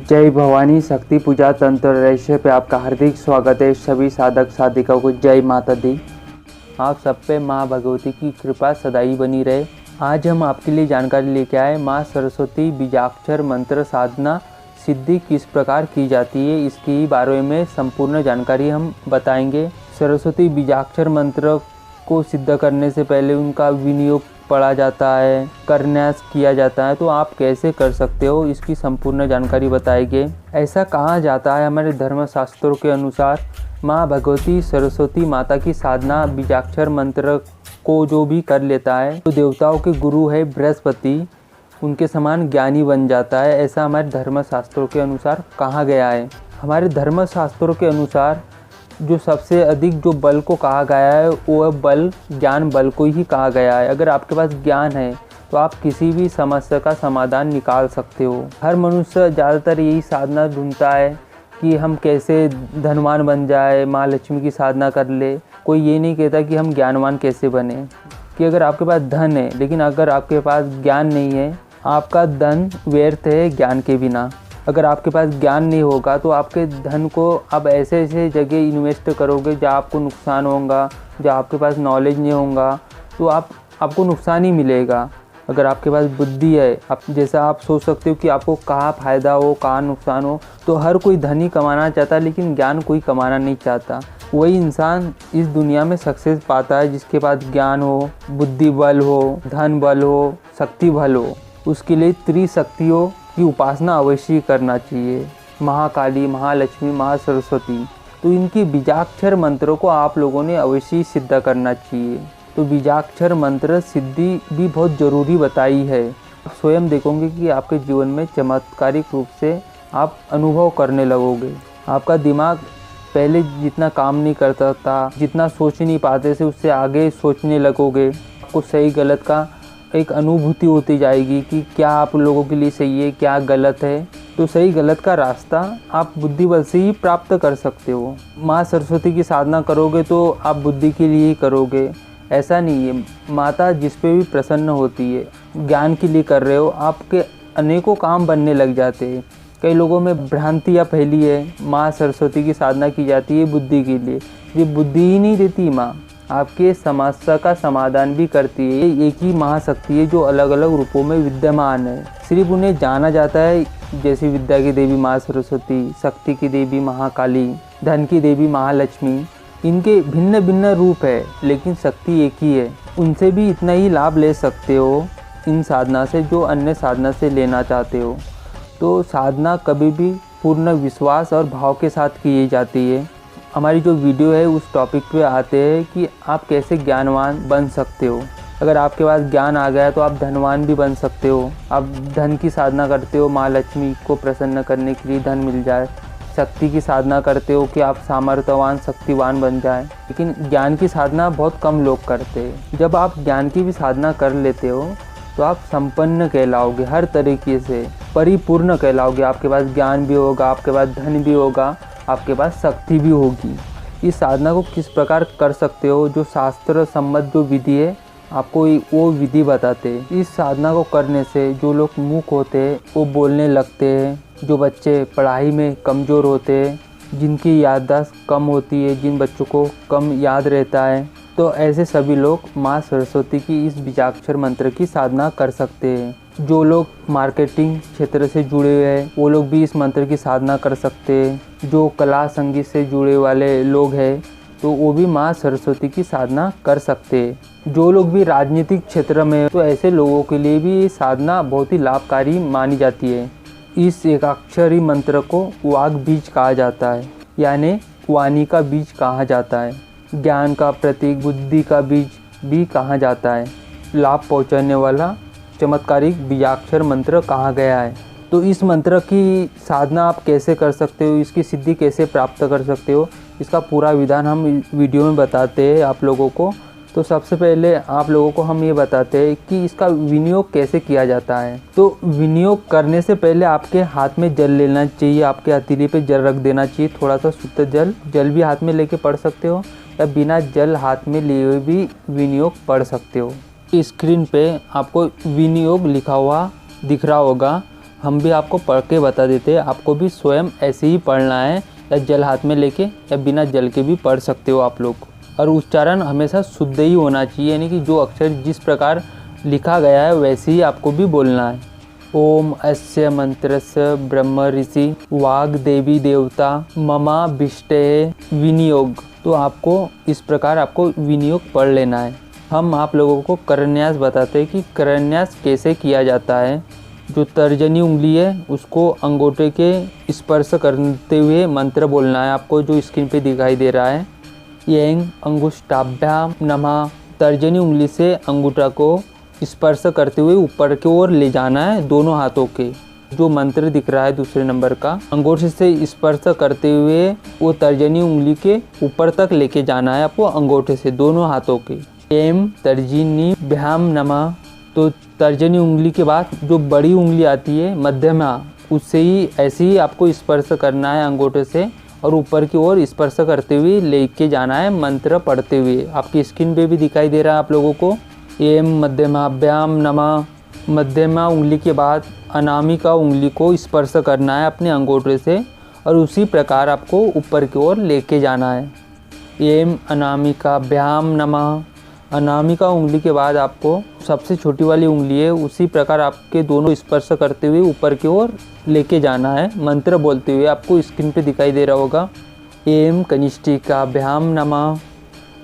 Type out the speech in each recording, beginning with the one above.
जय भवानी शक्ति पूजा तंत्र रहस्य पे आपका हार्दिक स्वागत है। सभी साधक साधिकाओं को जय माता दी। आप सब पे माँ भगवती की कृपा सदाई बनी रहे। आज हम आपके लिए जानकारी लेके आए माँ सरस्वती बीजाक्षर मंत्र साधना सिद्धि किस प्रकार की जाती है, इसकी बारे में संपूर्ण जानकारी हम बताएंगे। सरस्वती बीजाक्षर मंत्र को सिद्ध करने से पहले उनका विनियोग पढ़ा जाता है, करन्यास किया जाता है, तो आप कैसे कर सकते हो इसकी संपूर्ण जानकारी बताएंगे। ऐसा कहा जाता है हमारे धर्मशास्त्रों के अनुसार माँ भगवती सरस्वती माता की साधना बीजाक्षर मंत्र को जो भी कर लेता है तो देवताओं के गुरु है बृहस्पति, उनके समान ज्ञानी बन जाता है। ऐसा हमारे धर्मशास्त्रों के अनुसार कहा गया है। हमारे धर्मशास्त्रों के अनुसार जो सबसे अधिक जो बल को कहा गया है वो बल ज्ञान बल को ही कहा गया है। अगर आपके पास ज्ञान है तो आप किसी भी समस्या का समाधान निकाल सकते हो। हर मनुष्य ज़्यादातर यही साधना ढूंढता है कि हम कैसे धनवान बन जाए, माँ लक्ष्मी की साधना कर ले। कोई ये नहीं कहता कि हम ज्ञानवान कैसे बने। कि अगर आपके पास धन है लेकिन अगर आपके पास ज्ञान नहीं है, आपका धन व्यर्थ है ज्ञान के बिना। अगर आपके पास ज्ञान नहीं होगा तो आपके धन को आप ऐसे ऐसे जगह इन्वेस्ट करोगे जहाँ आपको नुकसान होगा। जहाँ आपके पास नॉलेज नहीं होगा तो आपको नुकसान ही मिलेगा। अगर आपके पास बुद्धि है, आप जैसा आप सोच सकते हो कि आपको कहाँ फ़ायदा हो कहाँ नुकसान हो, तो हर कोई धन ही कमाना चाहता है लेकिन ज्ञान कोई कमाना नहीं चाहता। वही इंसान इस दुनिया में सक्सेस पाता है जिसके पास ज्ञान हो, बुद्धि बल हो, धन बल हो, शक्ति बल हो। उसके लिए त्रिशक्तियों की उपासना अवश्य करना चाहिए। महाकाली, महालक्ष्मी, महासरस्वती। तो इनकी बीजाक्षर मंत्रों को आप लोगों ने अवश्य सिद्ध करना चाहिए। तो बीजाक्षर मंत्र सिद्धि भी बहुत ज़रूरी बताई है। आप स्वयं देखोगे कि आपके जीवन में चमत्कारिक रूप से आप अनुभव करने लगोगे। आपका दिमाग पहले जितना काम नहीं करता था, जितना सोच नहीं पाते थे, उससे आगे सोचने लगोगे। आपको सही गलत का एक अनुभूति होती जाएगी कि क्या आप लोगों के लिए सही है, क्या गलत है। तो सही गलत का रास्ता आप बुद्धि बल से ही प्राप्त कर सकते हो। माँ सरस्वती की साधना करोगे तो आप बुद्धि के लिए ही करोगे, ऐसा नहीं है। माता जिस पे भी प्रसन्न होती है, ज्ञान के लिए कर रहे हो, आपके अनेकों काम बनने लग जाते हैं। कई लोगों में भ्रांतियाँ फैली है, माँ सरस्वती की साधना की जाती है बुद्धि के लिए। ये बुद्धि ही नहीं देती माँ, आपके समस्या का समाधान भी करती है। एक ही महाशक्ति है जो अलग अलग रूपों में विद्यमान है। सिर्फ उन्हें जाना जाता है जैसे विद्या की देवी माँ सरस्वती, शक्ति की देवी महाकाली, धन की देवी महालक्ष्मी। इनके भिन्न भिन्न रूप है लेकिन शक्ति एक ही है। उनसे भी इतना ही लाभ ले सकते हो इन साधना से जो अन्य साधना से लेना चाहते हो। तो साधना कभी भी पूर्ण विश्वास और भाव के साथ की जाती है। हमारी जो वीडियो है उस टॉपिक पे आते हैं कि आप कैसे ज्ञानवान बन सकते हो। अगर आपके पास ज्ञान आ गया तो आप धनवान भी बन सकते हो। आप धन की साधना करते हो, माँ लक्ष्मी को प्रसन्न करने के लिए धन मिल जाए। शक्ति की साधना करते हो कि आप सामर्थ्यवान शक्तिवान बन जाए। लेकिन ज्ञान की साधना बहुत कम लोग करते हैं। जब आप ज्ञान की भी साधना कर लेते हो तो आप संपन्न कहलाओगे, हर तरीके से परिपूर्ण कहलाओगे। आपके पास ज्ञान भी होगा, आपके पास धन भी होगा, आपके पास शक्ति भी होगी। इस साधना को किस प्रकार कर सकते हो, जो शास्त्र सम्मत जो विधि है आपको वो विधि बताते हैं। इस साधना को करने से जो लोग मूक होते हैं वो बोलने लगते हैं, जो बच्चे पढ़ाई में कमज़ोर होते हैं, जिनकी याददाश्त कम होती है, जिन बच्चों को कम याद रहता है, तो ऐसे सभी लोग माँ सरस्वती की इस बीजाक्षर मंत्र की साधना कर सकते हैं। जो लोग मार्केटिंग क्षेत्र से जुड़े हुए हैं वो लोग भी इस मंत्र की साधना कर सकते हैं। जो कला संगीत से जुड़े वाले लोग हैं तो वो भी माँ सरस्वती की साधना कर सकते हैं। जो लोग भी राजनीतिक क्षेत्र में तो ऐसे लोगों के लिए भी ये साधना बहुत ही लाभकारी मानी जाती है। इस एकाक्षरी मंत्र को वाग बीज कहा जाता है, यानी वाणी का बीज कहा जाता है। ज्ञान का प्रतीक, बुद्धि का बीज भी कहा जाता है। लाभ पहुंचाने वाला चमत्कारिक बीजाक्षर मंत्र कहा गया है। तो इस मंत्र की साधना आप कैसे कर सकते हो, इसकी सिद्धि कैसे प्राप्त कर सकते हो, इसका पूरा विधान हम वीडियो में बताते हैं आप लोगों को। तो सबसे पहले आप लोगों को हम ये बताते हैं कि इसका विनियोग कैसे किया जाता है। तो विनियोग करने से पहले आपके हाथ में जल लेना चाहिए, आपके हथेली पे जल रख देना चाहिए, थोड़ा सा शुद्ध जल भी हाथ में लेके पढ़ सकते हो या बिना जल हाथ में लिए हुए भी विनियोग पढ़ सकते हो। स्क्रीन पे आपको विनियोग लिखा हुआ दिख रहा होगा, हम भी आपको पढ़ के बता देते हैं, आपको भी स्वयं ऐसे ही पढ़ना है, या जल हाथ में लेके या बिना जल के भी पढ़ सकते हो आप लोग। और उच्चारण हमेशा शुद्ध ही होना चाहिए, यानी कि जो अक्षर जिस प्रकार लिखा गया है वैसे ही आपको भी बोलना है। ओम अस्य मंत्रस्य ब्रह्म ऋषि वाग देवी देवता ममा भिष्टे विनियोग। तो आपको इस प्रकार आपको विनियोग पढ़ लेना है। हम आप लोगों को करन्यास बताते हैं कि करन्यास कैसे किया जाता है। जो तर्जनी उंगली है उसको अंगूठे के स्पर्श करते हुए मंत्र बोलना है आपको, जो स्क्रीन पे दिखाई दे रहा है। येंग अंगुष्टाभ्याम नमः। तर्जनी उंगली से अंगूठा को स्पर्श करते हुए ऊपर की ओर ले जाना है दोनों हाथों के। जो मंत्र दिख रहा है दूसरे नंबर का, अंगूठे से स्पर्श करते हुए वो तर्जनी उंगली के ऊपर तक लेके जाना है आपको अंगूठे से दोनों हाथों के। एम तर्जनी भ्याम नमः। तो तर्जनी उंगली के बाद जो बड़ी उंगली आती है मध्यमा, उससे ही ऐसे ही आपको स्पर्श करना है अंगूठे से और ऊपर की ओर स्पर्श करते हुए लेके जाना है मंत्र पढ़ते हुए। आपकी स्क्रीन पे भी दिखाई दे रहा है आप लोगों को। एम मध्यमाभ्याम नमः। मध्यमा उंगली के बाद अनामिका उंगली को स्पर्श करना है अपने अंगूठे से और उसी प्रकार आपको ऊपर की ओर लेके जाना है। एम अनामिकाभ्याम नमः। अनामिका उंगली के बाद आपको सबसे छोटी वाली उंगली है उसी प्रकार आपके दोनों स्पर्श करते हुए ऊपर की ओर लेके जाना है मंत्र बोलते हुए। आपको स्क्रीन पे दिखाई दे रहा होगा। एम कनिष्ठिकाभ्याम नमः।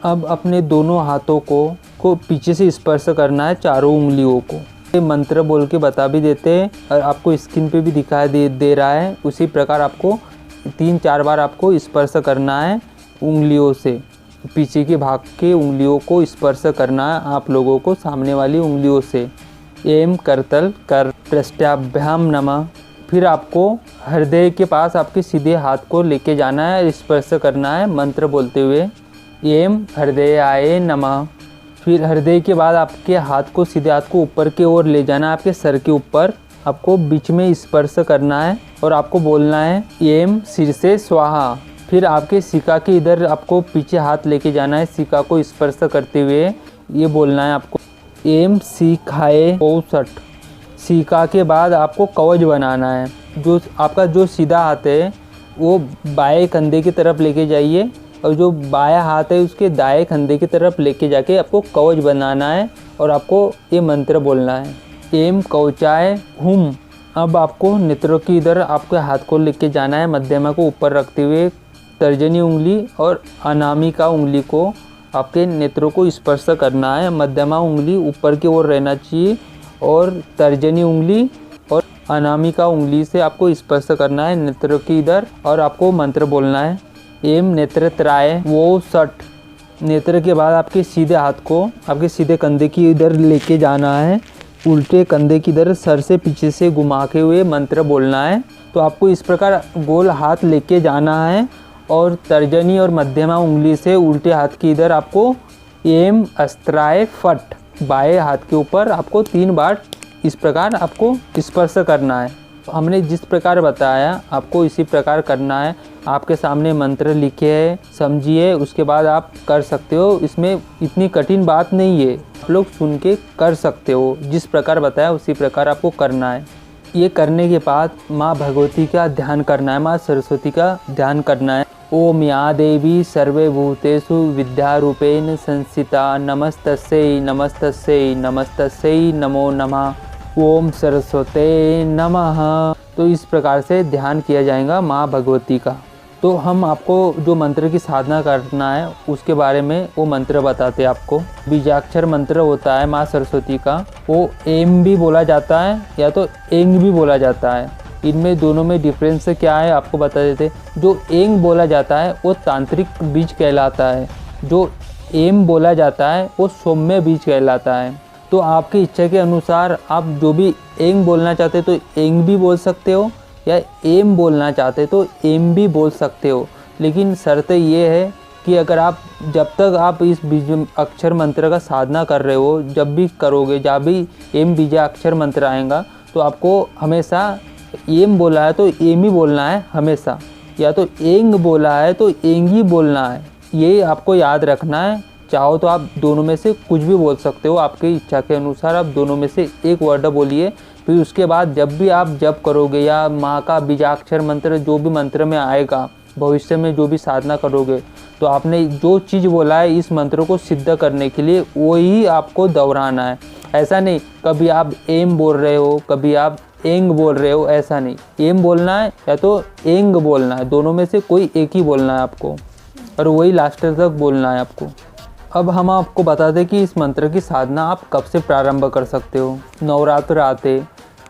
अब अपने दोनों हाथों को पीछे से स्पर्श करना है चारों उंगलियों को। ये मंत्र बोल के बता भी देते हैं और आपको स्क्रीन पे भी दिखाई दे रहा है। उसी प्रकार आपको 3-4 बार आपको स्पर्श करना है उंगलियों से। पीछे के भाग के उंगलियों को स्पर्श करना है आप लोगों को सामने वाली उंगलियों से। एम करतल कर पृष्ठाभ्याम नमः। फिर आपको हृदय के पास आपके सीधे हाथ को लेके जाना है, स्पर्श करना है मंत्र बोलते हुए। एम हृदयाय नमः। फिर हृदय के बाद आपके हाथ को सीधे हाथ को ऊपर की ओर ले जाना है आपके सर के ऊपर। आपको बीच में स्पर्श करना है और आपको बोलना है एम सिर से स्वाहा। फिर आपके सिका के इधर आपको पीछे हाथ लेके जाना है, सिका को स्पर्श करते हुए ये बोलना है आपको एम सिखाए औसठ। सिका के बाद आपको कवच बनाना है। जो आपका जो सीधा हाथ है वो बाएं कंधे की तरफ लेके जाइए और जो बायां हाथ है उसके दाएं कंधे की तरफ लेके जाके आपको कवच बनाना है और आपको ये मंत्र बोलना है एम कवचाय हुम। अब आपको नेत्रों की इधर आपके हाथ को लेके जाना है, मध्यमा को ऊपर रखते हुए तर्जनी उंगली और अनामिका उंगली को आपके नेत्रों को स्पर्श करना है। मध्यमा उंगली ऊपर की ओर रहना चाहिए और तर्जनी उंगली और अनामिका उंगली से आपको स्पर्श करना है नेत्रों की इधर और आपको मंत्र बोलना है एम नेत्रत्राय वो 60। नेत्र के बाद आपके सीधे हाथ को आपके सीधे कंधे की इधर लेके जाना है, उल्टे कंधे की इधर सर से पीछे से घुमा के हुए मंत्र बोलना है। तो आपको इस प्रकार गोल हाथ लेके जाना है और तर्जनी और मध्यमा उंगली से उल्टे हाथ की इधर आपको एम अस्त्राय फट बाएं हाथ के ऊपर आपको 3 बार इस प्रकार आपको स्पर्श करना है। हमने जिस प्रकार बताया आपको इसी प्रकार करना है। आपके सामने मंत्र लिखे हैं, समझिए, उसके बाद आप कर सकते हो। इसमें इतनी कठिन बात नहीं है, आप लोग सुन के कर सकते हो। जिस प्रकार बताया उसी प्रकार आपको करना है। ये करने के बाद माँ भगवती का ध्यान करना है, माँ सरस्वती का ध्यान करना है। ओम या देवी सर्वभूतेषु विद्यारूपेण संस्थिता नमस्तस्यै नमस्तस्यै नमस्तस्यै नमो नमः। ओम सरस्वते नमः। तो इस प्रकार से ध्यान किया जाएगा माँ भगवती का। तो हम आपको जो मंत्र की साधना करना है उसके बारे में वो मंत्र बताते हैं आपको। बीजाक्षर मंत्र होता है माँ सरस्वती का, वो एम भी बोला जाता है या तो एंग भी बोला जाता है। इनमें दोनों में डिफरेंस क्या है आपको बता देते। जो एंग बोला जाता है वो तांत्रिक बीज कहलाता है, जो एम बोला जाता है वो सौम्य बीज कहलाता है। तो आपकी इच्छा के अनुसार आप जो भी एंग बोलना चाहते तो एंग भी बोल सकते हो या एम बोलना चाहते तो एम भी बोल सकते हो। लेकिन शर्त ये है कि अगर आप जब तक आप इस बीज अक्षर मंत्र का साधना कर रहे हो, जब भी करोगे, जब भी एम बीजा अक्षर मंत्र आएगा तो आपको हमेशा एम बोला है तो एम ही बोलना है हमेशा, या तो एंग बोला है तो एंग ही बोलना है। ये आपको याद रखना है। चाहो तो आप दोनों में से कुछ भी बोल सकते हो, आपकी इच्छा के अनुसार आप दोनों में से एक वर्ड बोलिए। फिर उसके बाद जब भी आप जप करोगे या माँ का बीजाक्षर मंत्र जो भी मंत्र में आएगा, भविष्य में जो भी साधना करोगे, तो आपने जो चीज़ बोला है इस मंत्र को सिद्ध करने के लिए वही आपको दोहराना है। ऐसा नहीं कभी आप एम बोल रहे हो, कभी आप एंग बोल रहे हो, ऐसा नहीं। एम बोलना है या तो एंग बोलना है, दोनों में से कोई एक ही बोलना है आपको, और वही लास्ट तक बोलना है आपको। अब हम आपको बता दें कि इस मंत्र की साधना आप कब से प्रारंभ कर सकते हो। नवरात्र आते,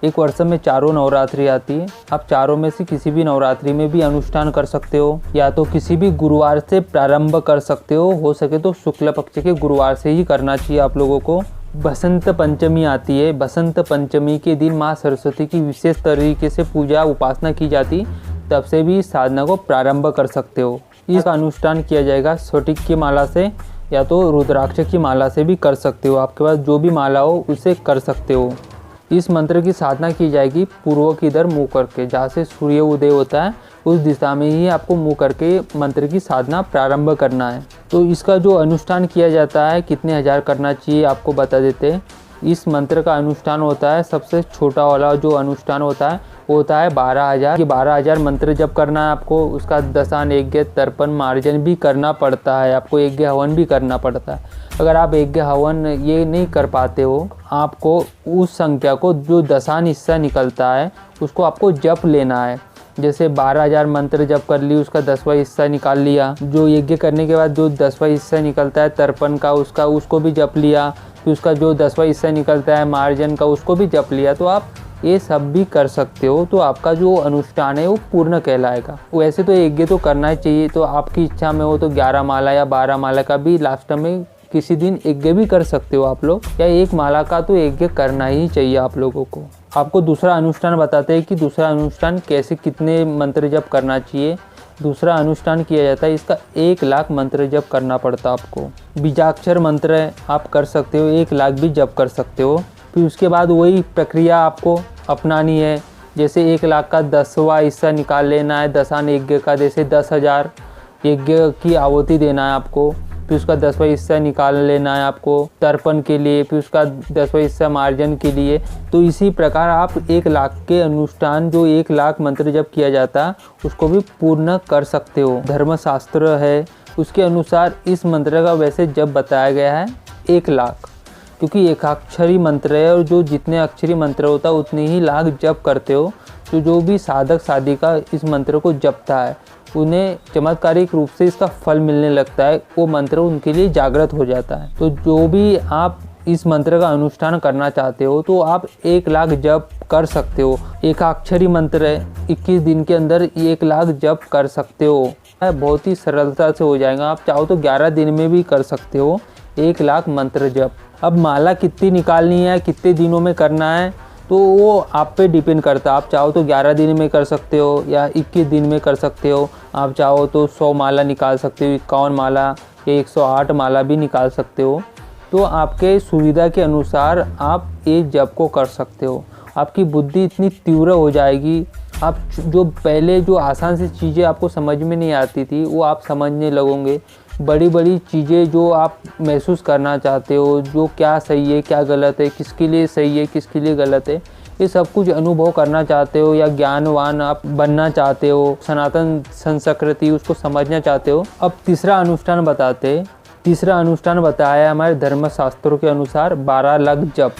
एक वर्ष में 4 नवरात्रि आती है, आप चारों में से किसी भी नवरात्रि में भी अनुष्ठान कर सकते हो, या तो किसी भी गुरुवार से प्रारंभ कर सकते हो सके तो शुक्ल पक्ष के गुरुवार से ही करना चाहिए आप लोगों को। बसंत पंचमी आती है, बसंत पंचमी के दिन माँ सरस्वती की विशेष तरीके से पूजा उपासना की जाती, तब से भी साधना को प्रारंभ कर सकते हो। इसका अनुष्ठान किया जाएगा स्फटिक की माला से या तो रुद्राक्ष की माला से भी कर सकते हो, आपके पास जो भी माला हो उसे कर सकते हो। इस मंत्र की साधना की जाएगी पूर्व की इधर मुँह करके, जहाँ से सूर्य उदय होता है उस दिशा में ही आपको मुँह करके मंत्र की साधना प्रारंभ करना है। तो इसका जो अनुष्ठान किया जाता है कितने हज़ार करना चाहिए आपको बता देते हैं। इस मंत्र का अनुष्ठान होता है, सबसे छोटा वाला जो अनुष्ठान होता है वो होता है 12,000 कि 12,000 मंत्र जब करना है आपको, उसका दशान यज्ञ तर्पण मार्जन भी करना पड़ता है, आपको यज्ञ हवन भी करना पड़ता है। अगर आप यज्ञ हवन ये नहीं कर पाते हो, आपको उस संख्या को जो दशान हिस्सा निकलता है उसको आपको जप लेना है। जैसे 12,000 मंत्र जप कर ली, उसका 10वां हिस्सा निकाल लिया, जो यज्ञ करने के बाद जो 10वां हिस्सा निकलता है तर्पण का उसको भी जप लिया, फिर उसका जो 10वां हिस्सा निकलता है मार्जन का उसको भी जप लिया, तो आप ये सब भी कर सकते हो। तो आपका जो अनुष्ठान है वो पूर्ण कहलाएगा। वैसे तो यज्ञ तो करना ही चाहिए, तो आपकी इच्छा में हो तो 11 माला या 12 माला का भी लास्ट में किसी दिन यज्ञ भी कर सकते हो आप लोग, या 1 माला का तो यज्ञ करना ही चाहिए आप लोगों को। आपको दूसरा अनुष्ठान बताते हैं कि दूसरा अनुष्ठान कैसे कितने मंत्र जप करना चाहिए। दूसरा अनुष्ठान किया जाता है, इसका 1 लाख मंत्र जप करना पड़ता है आपको। बीजाक्षर मंत्र है, आप कर सकते हो, 1 लाख भी जप कर सकते हो। फिर उसके बाद वही प्रक्रिया आपको अपनानी है, जैसे 1 लाख का 10वां हिस्सा निकाल लेना है दशान यज्ञ का, जैसे 10,000 यज्ञ की आहुति देना है आपको, फिर उसका 10वां हिस्सा निकाल लेना है आपको तर्पण के लिए, फिर उसका 10वां हिस्सा मार्जन के लिए। तो इसी प्रकार आप 1 लाख के अनुष्ठान जो 1 लाख मंत्र जप किया जाता है उसको भी पूर्ण कर सकते हो। धर्मशास्त्र है उसके अनुसार इस मंत्र का वैसे जब बताया गया है 1 लाख, क्योंकि एकाक्षरी मंत्र है और जो जितने अक्षरी मंत्र होता है उतने ही लाख जप करते हो। तो जो भी साधक साधिका इस मंत्र को जपता है उन्हें चमत्कारिक रूप से इसका फल मिलने लगता है, वो मंत्र उनके लिए जागृत हो जाता है। तो जो भी आप इस मंत्र का अनुष्ठान करना चाहते हो तो आप 1 लाख जप कर सकते हो। एकाक्षरी मंत्र है, 21 दिन के अंदर 1 लाख जप कर सकते हो, बहुत ही सरलता से हो जाएगा। आप चाहो तो 11 दिन में भी कर सकते हो 1 लाख मंत्र जप। अब माला कितनी निकालनी है, कितने दिनों में करना है, तो वो आप पे डिपेंड करता है। आप चाहो तो 11 दिन में कर सकते हो या 21 दिन में कर सकते हो। आप चाहो तो 100 माला निकाल सकते हो, 51 माला या 108 माला भी निकाल सकते हो। तो आपके सुविधा के अनुसार आप ये जप को कर सकते हो। आपकी बुद्धि इतनी तीव्र हो जाएगी, आप जो पहले जो आसान सी चीज़ें आपको समझ में नहीं आती थी वो आप समझने लगोगे। बड़ी बड़ी चीज़ें जो आप महसूस करना चाहते हो, जो क्या सही है क्या गलत है, किसके लिए सही है किसके लिए गलत है, ये सब कुछ अनुभव करना चाहते हो, या ज्ञानवान आप बनना चाहते हो, सनातन संस्कृति उसको समझना चाहते हो। अब तीसरा अनुष्ठान बताते, तीसरा अनुष्ठान बताया हमारे धर्मशास्त्रों के अनुसार 12 लाख जप,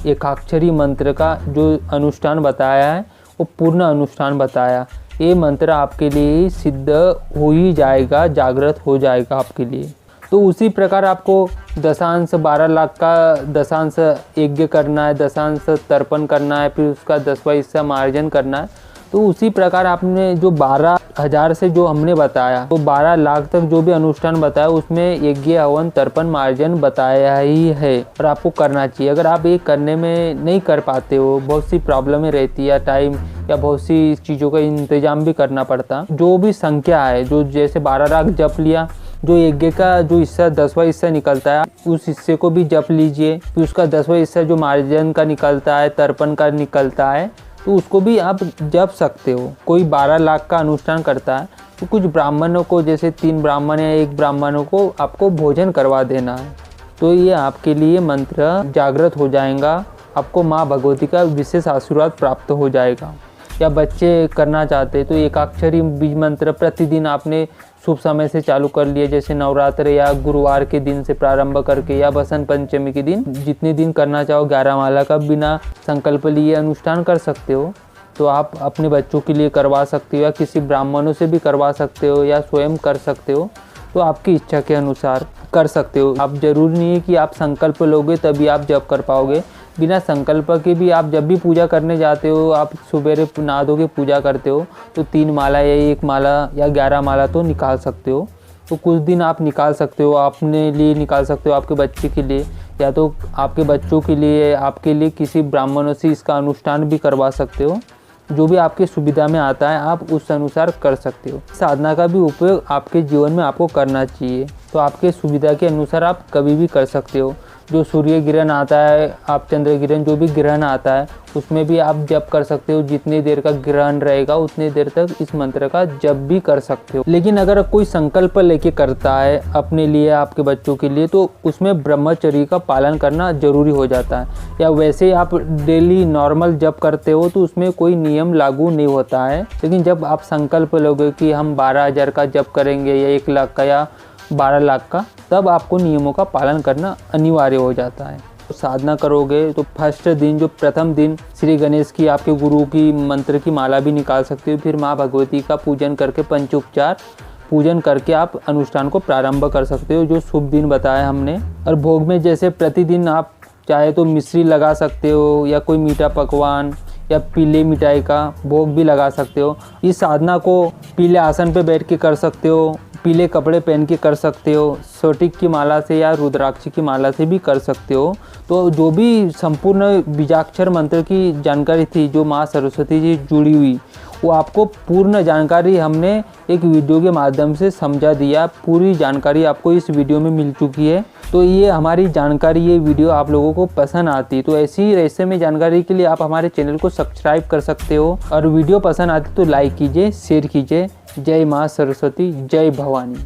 एकाक्षरी मंत्र का जो अनुष्ठान बताया है वो पूर्ण अनुष्ठान बताया। ये मंत्र आपके लिए सिद्ध हो ही जाएगा, जागृत हो जाएगा आपके लिए। तो उसी प्रकार आपको दशांश 12 लाख का दशांश यज्ञ करना है, दशांश तर्पण करना है, फिर उसका 10वां हिस्सा मार्जन करना है। तो उसी प्रकार आपने जो 12,000 से जो हमने बताया तो 12 लाख तक जो भी अनुष्ठान बताया उसमें यज्ञ हवन तर्पण मार्जन बताया ही है और आपको करना चाहिए। अगर आप ये करने में नहीं कर पाते हो, बहुत सी प्रॉब्लमें रहती है, टाइम या बहुत सी चीज़ों का इंतजाम भी करना पड़ता, जो भी संख्या है, जो जैसे 12 लाख जप लिया, जो यज्ञ का जो हिस्सा 10वां हिस्सा निकलता है उस हिस्से को भी जप लीजिए, फिर उसका 10वां हिस्सा जो मार्जन का निकलता है, तर्पण का निकलता है, तो उसको भी आप जप सकते हो। कोई 12 लाख का अनुष्ठान करता है तो कुछ ब्राह्मणों को, जैसे 3 ब्राह्मण या 1 ब्राह्मणों को आपको भोजन करवा देना है, तो ये आपके लिए मंत्र जागृत हो जाएगा, आपको माँ भगवती का विशेष आशीर्वाद प्राप्त हो जाएगा। या बच्चे करना चाहते तो एकाक्षरी बीज मंत्र प्रतिदिन आपने शुभ समय से चालू कर लिया, जैसे नवरात्र या गुरुवार के दिन से प्रारंभ करके या बसंत पंचमी के दिन, जितने दिन करना चाहो 11 माला का बिना संकल्प लिए अनुष्ठान कर सकते हो। तो आप अपने बच्चों के लिए करवा सकते हो या किसी ब्राह्मणों से भी करवा सकते हो या स्वयं कर सकते हो, तो आपकी इच्छा के अनुसार कर सकते हो। आप जरूरी नहीं है कि आप संकल्प लोगे तभी आप जप कर पाओगे, बिना संकल्प के भी आप जब भी पूजा करने जाते हो, आप सुबेरे नहा धो के पूजा करते हो तो 3 माला या 1 माला या 11 माला तो निकाल सकते हो। तो कुछ दिन आप निकाल सकते हो, अपने लिए निकाल सकते हो, आपके बच्चे के लिए, या तो आपके बच्चों के लिए, आपके लिए किसी ब्राह्मणों से इसका अनुष्ठान भी करवा सकते हो। जो भी आपकी सुविधा में आता है आप उस अनुसार कर सकते हो। साधना का भी उपयोग आपके जीवन में आपको करना चाहिए, तो आपके सुविधा के अनुसार आप कभी भी कर सकते हो। जो सूर्य ग्रहण आता है, आप चंद्र ग्रहण, जो भी ग्रहण आता है उसमें भी आप जप कर सकते हो। जितनी देर का ग्रहण रहेगा उतनी देर तक इस मंत्र का जप भी कर सकते हो। लेकिन अगर कोई संकल्प लेके करता है अपने लिए, आपके बच्चों के लिए, तो उसमें ब्रह्मचर्य का पालन करना जरूरी हो जाता है। या वैसे आप डेली नॉर्मल जप करते हो तो उसमें कोई नियम लागू नहीं होता है। लेकिन जब आप संकल्प लोगे कि हम 12,000 का जप करेंगे या 1 लाख का या 12 लाख का, तब आपको नियमों का पालन करना अनिवार्य हो जाता है। तो साधना करोगे तो फर्स्ट दिन, जो प्रथम दिन, श्री गणेश की, आपके गुरु की मंत्र की माला भी निकाल सकते हो। फिर माँ भगवती का पूजन करके, पंचोपचार पूजन करके आप अनुष्ठान को प्रारंभ कर सकते हो, जो शुभ दिन बताया हमने। और भोग में जैसे प्रतिदिन आप चाहे तो मिश्री लगा सकते हो या कोई मीठा पकवान या पीले मिठाई का भोग भी लगा सकते हो। इस साधना को पीले आसन पे बैठ के कर सकते हो, पीले कपड़े पहन के कर सकते हो, स्फटिक की माला से या रुद्राक्ष की माला से भी कर सकते हो। तो जो भी संपूर्ण बीजाक्षर मंत्र की जानकारी थी, जो माँ सरस्वती जी जुड़ी हुई, वो आपको पूर्ण जानकारी हमने एक वीडियो के माध्यम से समझा दिया। पूरी जानकारी आपको इस वीडियो में मिल चुकी है। तो ये हमारी जानकारी, ये वीडियो आप लोगों को पसंद आती तो ऐसी ही रहस्यमय जानकारी के लिए आप हमारे चैनल को सब्सक्राइब कर सकते हो। और वीडियो पसंद आती तो लाइक कीजिए, शेयर कीजिए। जय माँ सरस्वती, जय भवानी।